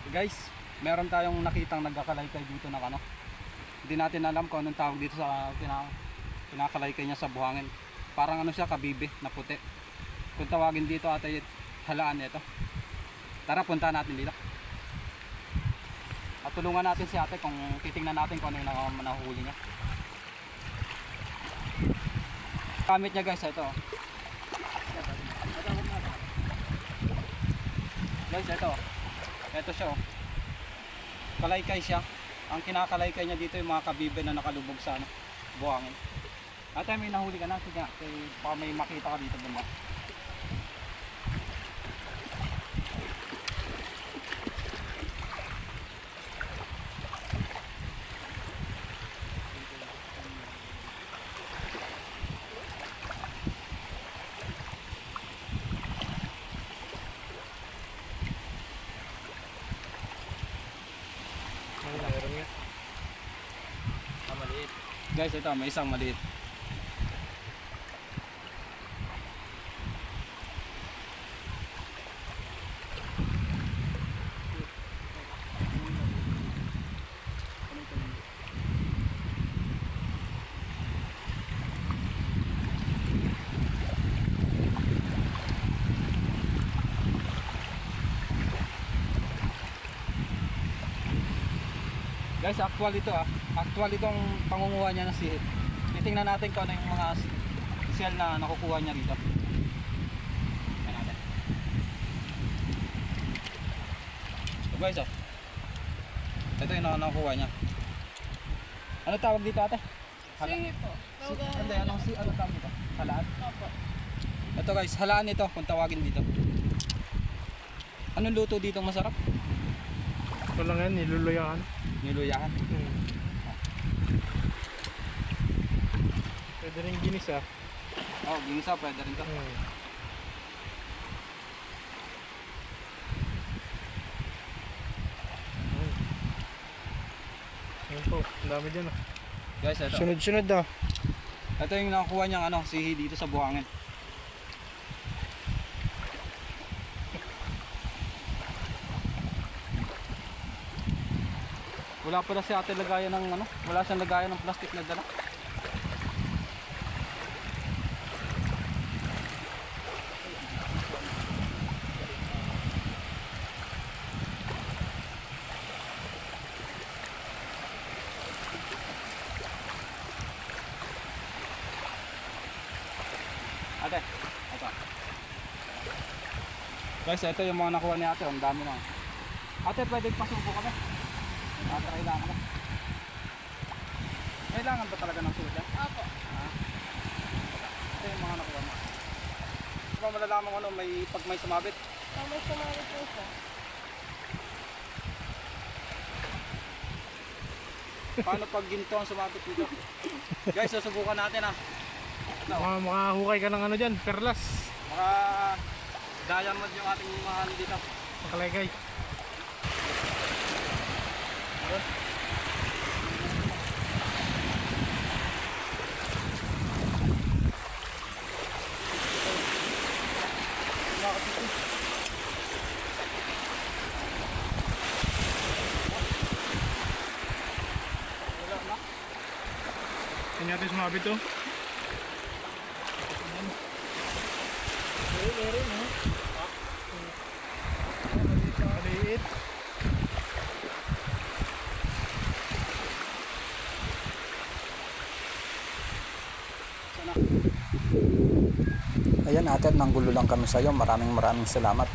Guys, meron tayong nakitang nagkakalaykay dito na ano. Hindi natin alam kung anong tawag dito sa pinakalaykay niya sa buhangin. Parang ano siya, kabibe na puti. Kung tawagin dito ata halaan nito. Tara, punta natin dito. At tulungan natin si ate kung titingnan natin kung ano yung nahuli niya. Gamit niya guys, ito. Guys, ito. Ito siya. Kalaykay siya. Ang kinakalaykay niya dito yung mga kabibe na nakalubog sa buhangin. Ate, may nahuli ka na. Sige, baka may makita ka dito banda. Meron nga. Maliit. Guys, ito may isang maliit. Guys, actual itong pangunguha niya ng sihit. Titingnan natin kung ano yung mga shell na nakukuha niya dito. Tingnan natin. So guys, ito yung nakukuha niya. Ano tawag dito ate? Sige po. Ano tawag dito? Halaan? Opo. Ito guys, halaan ito kung tawagin dito. Anong luto dito masarap? Ito lang yan, niluluyakan. Niluyahan. Pwede rin ginisa. Oh, ginisa pwede rin to. Ayun po, ang dami dyan ah. Guys, ito. Sunod-sunod ah. Ito yung nakukuha niyang sihi dito sa buhangin. Wala pala si ate lagayan ng wala siyang lagayan ng plastic na dala. Ate, ito. Guys, ito yung mga nakuha ni ate, ang dami na. Ate, pwedeng pasubo kami. Kailangan ba? Kailangan ba talaga ng sulat? Opo. Ito yung mga nakuha mo. Di ba malalaman ko pag may sumabit? May sumali po siya. Paano pag ginto ang sumabit dito? Guys, susubukan natin Makahukay ka ng ano dyan, perlas. Maka diamond yung ating mga dito. Makalagay. Tingnan natin sumabit to. Meron ha. Maliit. Ayan ate, nanggulo lang kami sa iyo. Maraming salamat.